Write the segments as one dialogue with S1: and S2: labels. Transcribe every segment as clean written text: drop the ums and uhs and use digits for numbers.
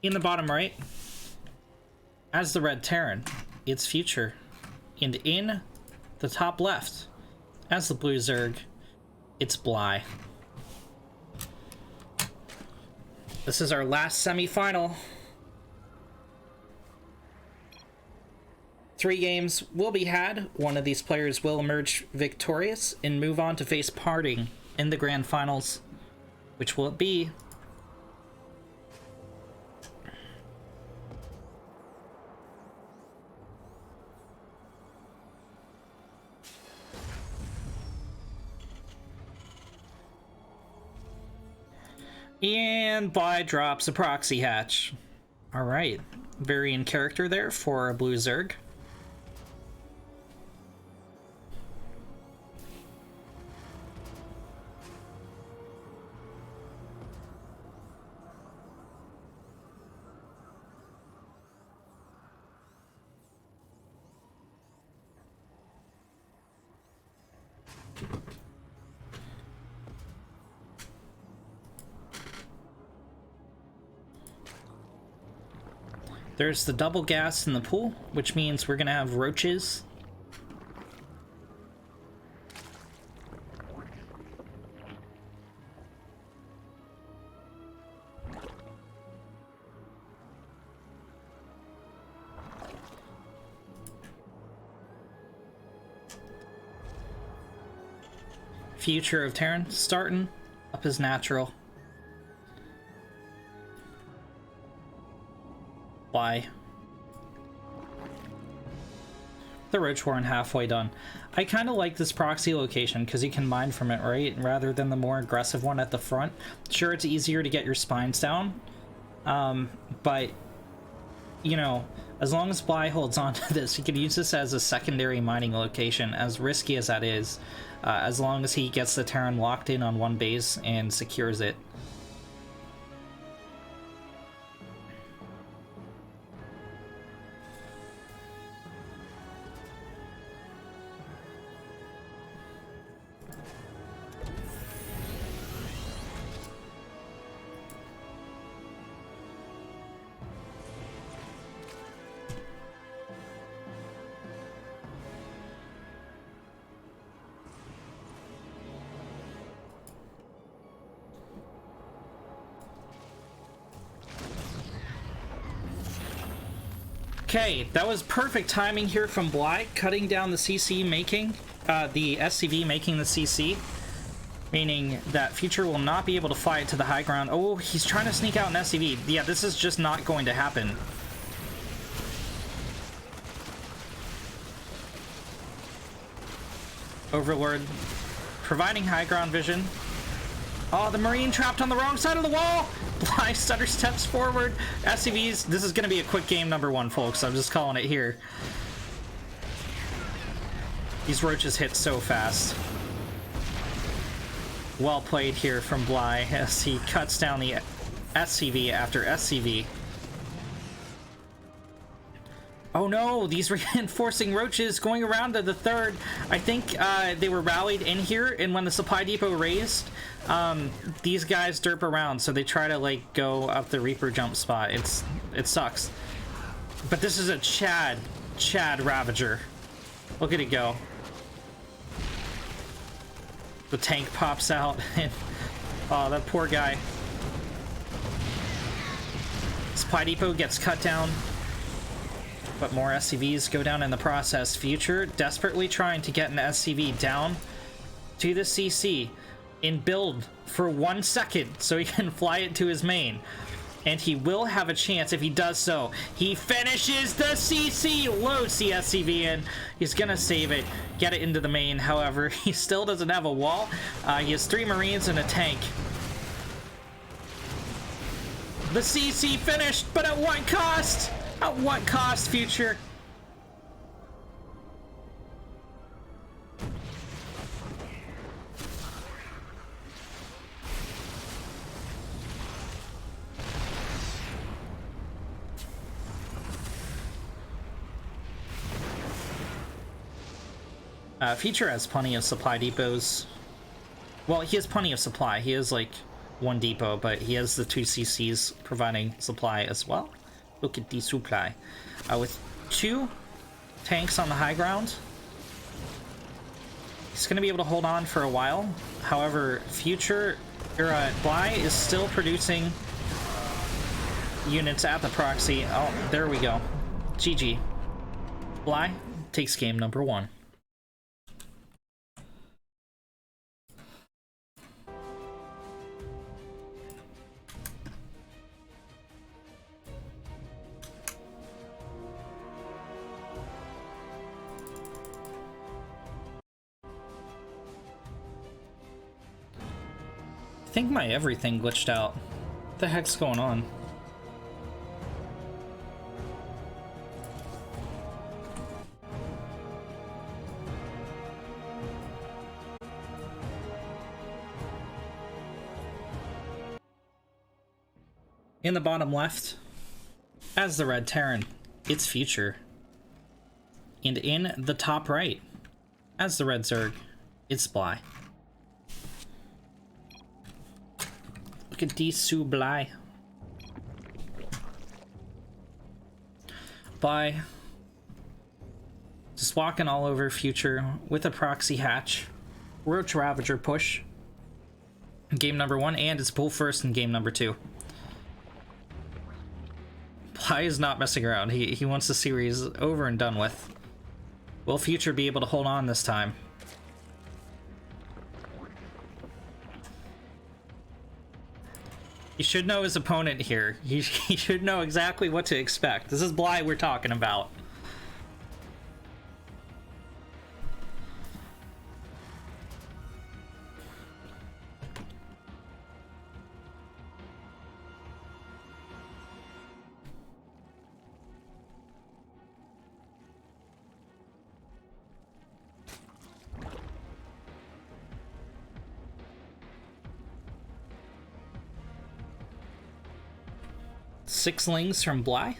S1: In the bottom right, as the red Terran, it's Future. And in the top left, as the blue Zerg, it's Bly. This is our last semi-final. 3 games will be had. One of these players will emerge victorious and move on to face Parting in the grand finals. Which will it be? And Bly drops a proxy hatch. Alright. Varying character there for a blue Zerg. There's the double gas in the pool, which means we're gonna have roaches. Future of Terran starting up as natural. Why? The Roach Warren halfway done. I kind of like this proxy location because you can mine from it, right? Rather than the more aggressive one at the front. Sure, it's easier to get your spines down. But, you know, as long as Bly holds on to this, he can use this as a secondary mining location, as risky as that is. As long as he gets the Terran locked in on one base and secures it. Okay, that was perfect timing here from Bly, cutting down the CC, making the SCV making the CC, meaning that Future will not be able to fly it to the high ground. Oh, he's trying to sneak out an SCV. Yeah, this is just not going to happen. Overlord providing high ground vision. Oh, the Marine trapped on the wrong side of the wall! Bly stutter steps forward. SCVs, this is going to be a quick game number 1, folks. I'm just calling it here. These roaches hit so fast. Well played here from Bly as he cuts down the SCV after SCV. Oh no, these reinforcing roaches going around to the third. I think they were rallied in here, and when the supply depot raised, these guys derp around, so they try to like go up the Reaper jump spot. It sucks. But this is a Chad Ravager. Look at it go. The tank pops out, and oh, that poor guy. Supply depot gets cut down. But more SCVs go down in the process. Future desperately trying to get an SCV down to the CC in build for 1 second so he can fly it to his main. And he will have a chance if he does so. He finishes the CC, loads the SCV in. He's gonna save it, get it into the main. However, he still doesn't have a wall. He has 3 Marines and a tank. The CC finished, but at what cost? At what cost, Future? Future has plenty of supply depots. Well, he has plenty of supply. He has like one depot, but he has the 2 CCs providing supply as well. Look at the supply. With 2 tanks on the high ground, he's going to be able to hold on for a while. However, Bly is still producing units at the proxy. Oh, there we go. GG. Bly takes game number 1. I think my everything glitched out. What the heck's going on? In the bottom left, as the red Terran, it's Future. And in the top right, as the red Zerg, it's Bly. Look at these Bly. Bly just walking all over Future with a proxy hatch. Roach Ravager push in game number 1, and it's pull first in game number 2. Bly is not messing around. He wants the series over and done with. Will Future be able to hold on this time? He should know his opponent here. He should know exactly what to expect. This is Bly we're talking about. Six lings from Bly.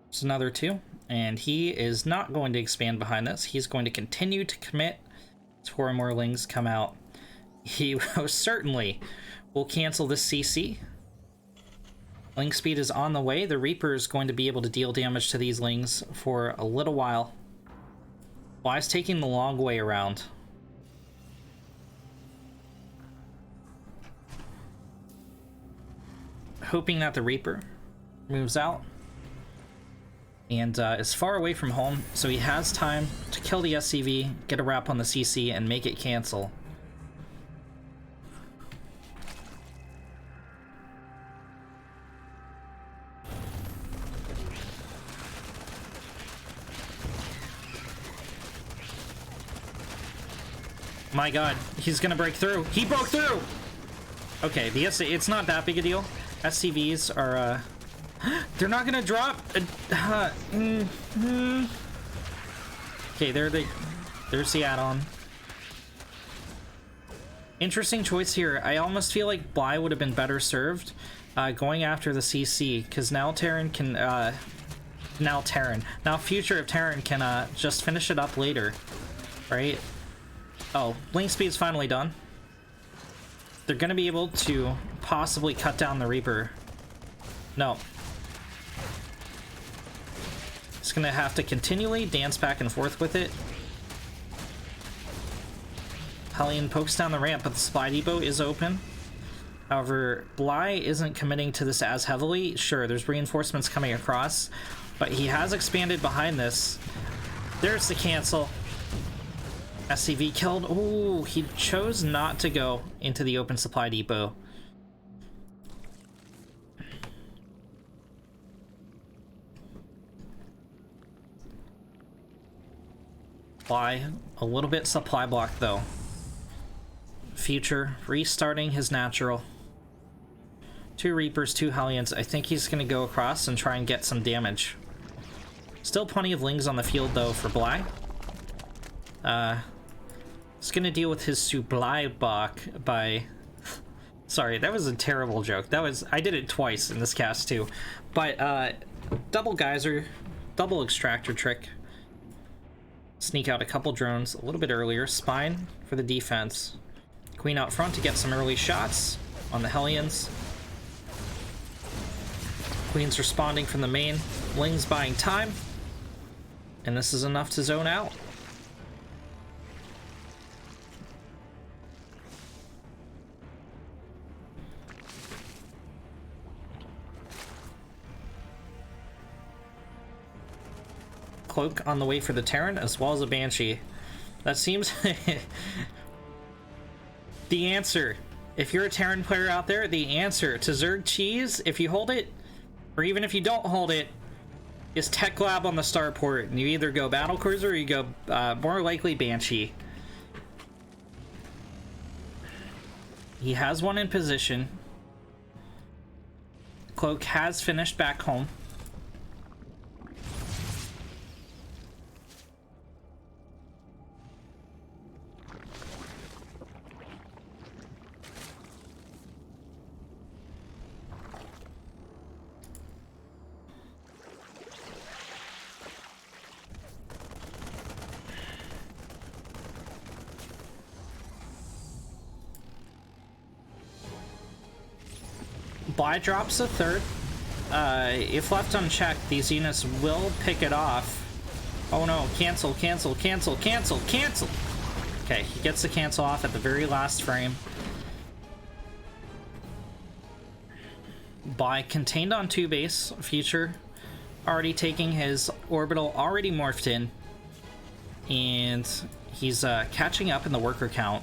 S1: There's another 2, and he is not going to expand behind this. He's going to continue to commit to 4 more lings come out. He most certainly will cancel this CC. Ling speed is on the way. The Reaper is going to be able to deal damage to these lings for a little while. Bly's taking the long way around. Hoping that the Reaper moves out and is far away from home, so he has time to kill the SCV, get a wrap on the CC, and make it cancel. My god, he's gonna break through. He broke through! Okay, it's not that big a deal. SCVs are, they're not gonna drop. Okay, there's the add-on. Interesting choice here. I almost feel like Bly would have been better served going after the CC, because now Terran can, now Future of Terran can just finish it up later, right? Oh, Link speed's finally done. They're gonna be able to possibly cut down the Reaper. No. It's gonna have to continually dance back and forth with it. Hellion pokes down the ramp, but the supply depot is open. However, Bly isn't committing to this as heavily. Sure, there's reinforcements coming across, but he has expanded behind this. There's the cancel. SCV killed. Ooh, he chose not to go into the open supply depot. Bly, a little bit supply blocked though. Future restarting his natural. 2 Reapers, 2 Hellions. I think he's gonna go across and try and get some damage. Still plenty of lings on the field though for Bly. He's gonna deal with his supply block by Sorry, that was a terrible joke. I did it twice in this cast too. But double geyser, double extractor trick. Sneak out a couple drones a little bit earlier. Spine for the defense. Queen out front to get some early shots on the Hellions. Queen's responding from the main. Ling's buying time. And this is enough to zone out. Cloak on the way for the Terran, as well as a Banshee. That seems... the answer. If you're a Terran player out there, the answer to Zerg Cheese, if you hold it, or even if you don't hold it, is Tech Lab on the starport. And you either go Battlecruiser or you go, more likely, Banshee. He has one in position. Cloak has finished back home. Bly drops a third. If left unchecked, these units will pick it off. Oh no, cancel, cancel, cancel, cancel, cancel! Okay, he gets the cancel off at the very last frame. Bly contained on 2 base. Future already taking his orbital, already morphed in. And he's catching up in the worker count.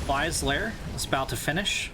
S1: Bly's lair is about to finish.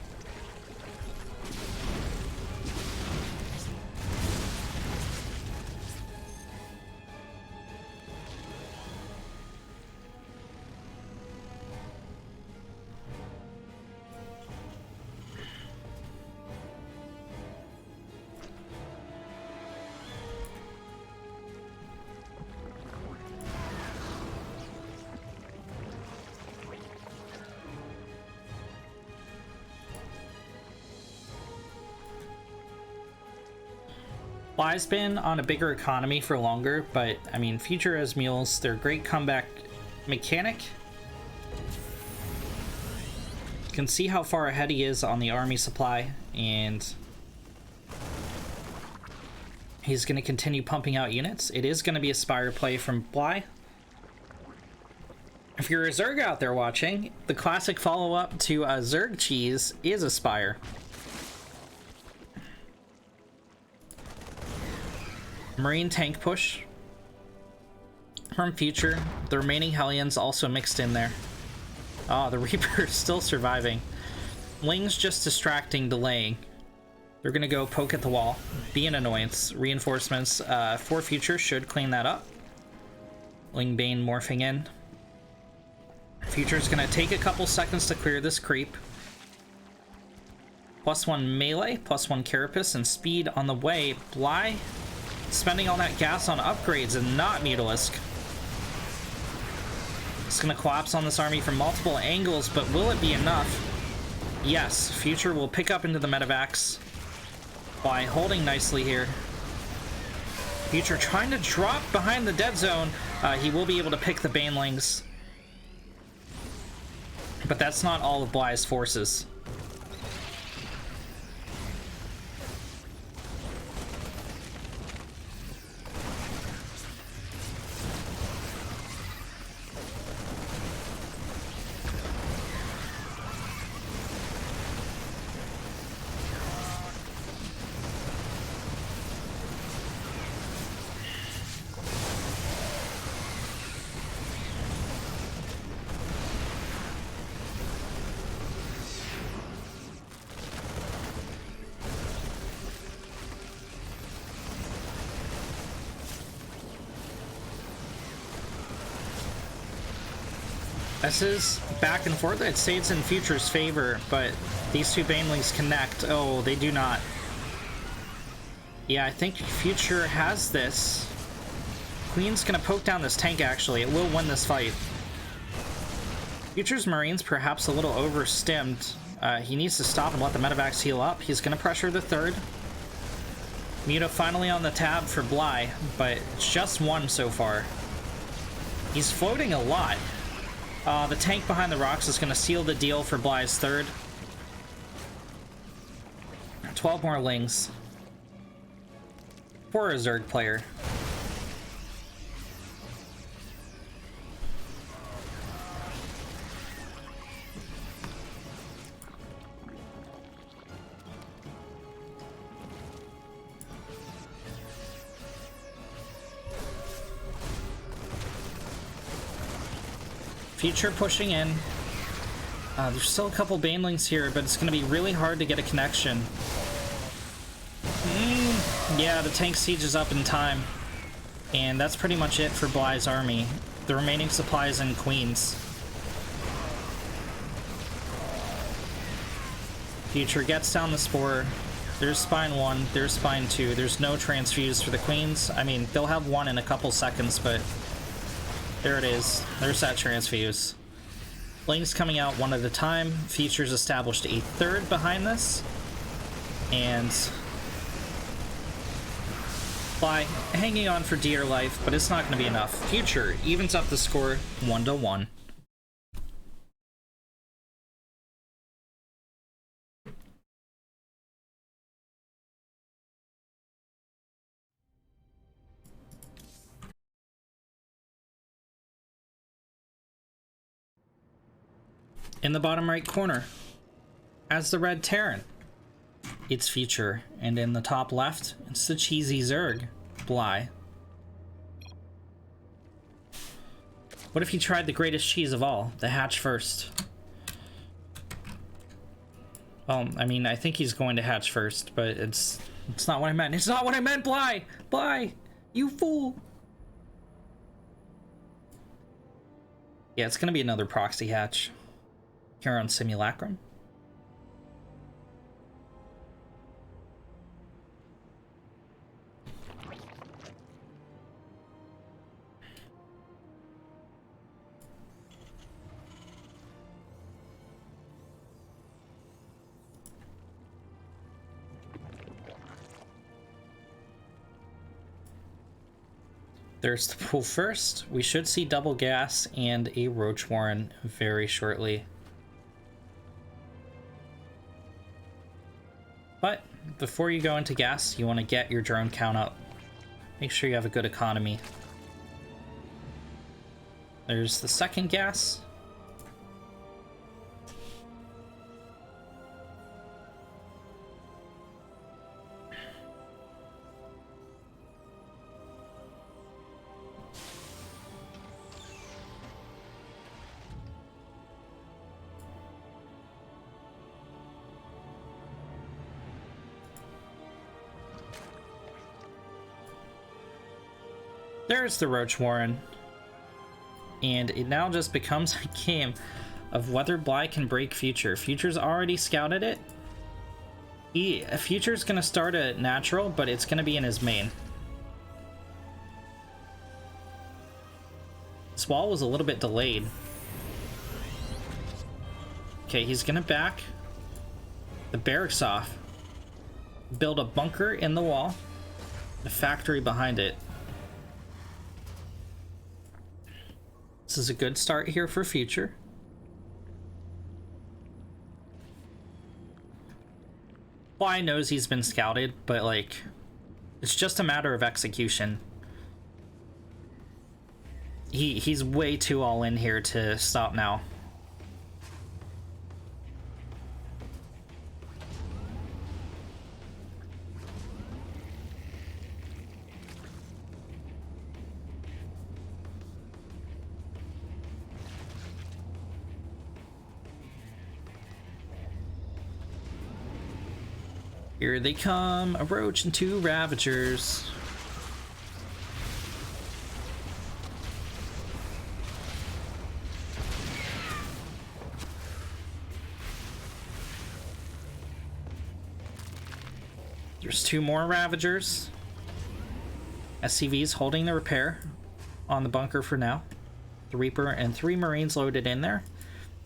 S1: Bly's been on a bigger economy for longer, but I mean, Future as mules, they're a great comeback mechanic. You can see how far ahead he is on the army supply, and he's going to continue pumping out units. It is going to be a Spire play from Bly. If you're a Zerg out there watching, the classic follow-up to Zerg Cheese is a Spire. Marine tank push from Future. The remaining Hellions also mixed in there. Oh, the Reaper is still surviving. Ling's just distracting, delaying. They're gonna go poke at the wall, be an annoyance. Reinforcements for Future should clean that up. Ling Bane morphing in. Future's gonna take a couple seconds to clear this creep. +1 melee, +1 carapace, and speed on the way. Bly spending all that gas on upgrades and not Mutalisk. It's gonna collapse on this army from multiple angles, but will it be enough? Yes, Future will pick up into the medevacs by holding nicely here. Future trying to drop behind the dead zone. He will be able to pick the Banelings. But that's not all of Bly's forces. This is back and forth. I'd say it's in Future's favor, but these two Banelings connect. Oh, they do not. Yeah, I think Future has this. Queen's gonna poke down this tank, actually. It will win this fight. Future's Marines perhaps a little overstimmed. He needs to stop and let the medevacs heal up. He's going to pressure the third. Muta finally on the tab for Bly, but it's just one so far. He's floating a lot. The tank behind the rocks is going to seal the deal for Bly's third. 12 more Lings. For a Zerg player. Future pushing in. There's still a couple Banelings here, but it's going to be really hard to get a connection. Yeah, the tank siege is up in time. And that's pretty much it for Bly's army. The remaining supplies and Queens. Future gets down the Spore. There's Spine 1, there's Spine 2. There's no transfuse for the Queens. I mean, they'll have one in a couple seconds, but there it is. There's that transfuse. Lings coming out one at a time. Future's established a third behind this. And Bly hanging on for dear life, but it's not going to be enough. Future evens up the score 1-1. In the bottom right corner, as the red Terran, it's Future, and in the top left, it's the cheesy Zerg, Bly. What if you tried the greatest cheese of all, the hatch first? Well, I mean, I think he's going to hatch first, but it's not what I meant. It's not what I meant, Bly! Bly! You fool! Yeah, it's gonna be another proxy hatch. Here on Simulacrum. There's the pool first. We should see double gas and a Roach Warren very shortly. But before you go into gas, you want to get your drone count up. Make sure you have a good economy. There's the second gas. There's the Roach Warren. And it now just becomes a game of whether Bly can break Future. Future's already scouted it. Future's gonna start a natural, but it's gonna be in his main. This wall was a little bit delayed. Okay, he's gonna back the barracks off. Build a bunker in the wall. The factory behind it. This is a good start here for Future. Bly knows he's been scouted, but like, it's just a matter of execution. He's way too all in here to stop now. Here they come, a Roach and two Ravagers. There's two more Ravagers. SCV's holding the repair on the bunker for now. The Reaper and three Marines loaded in there.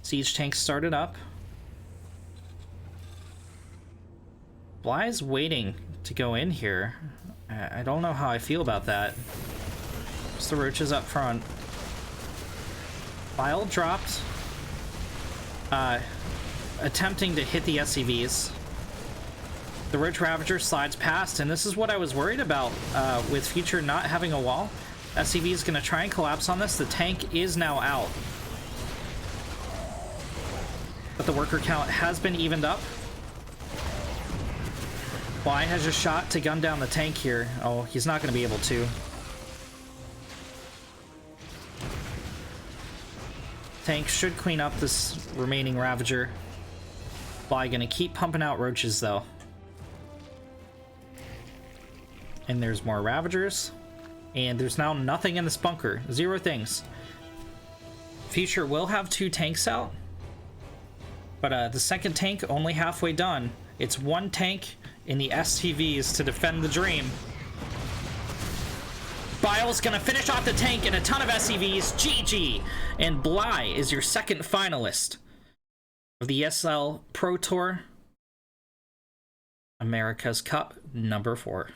S1: Siege tank started up. Bly's waiting to go in here. I don't know how I feel about that. Just the roaches up front. Bile dropped. Attempting to hit the SCVs. The Roach Ravager slides past, and this is what I was worried about with Future not having a wall. SCV is going to try and collapse on this. The tank is now out. But the worker count has been evened up. Bly has a shot to gun down the tank here. Oh, he's not going to be able to. Tank should clean up this remaining Ravager. Bly going to keep pumping out roaches, though. And there's more Ravagers. And there's now nothing in this bunker. 0 things. Future will have 2 tanks out. But the second tank only halfway done. It's 1 tank in the STVs to defend the dream. Bile's gonna finish off the tank and a ton of SCVs. GG! And Bly is your second finalist of the ESL Pro Tour America's Cup #4.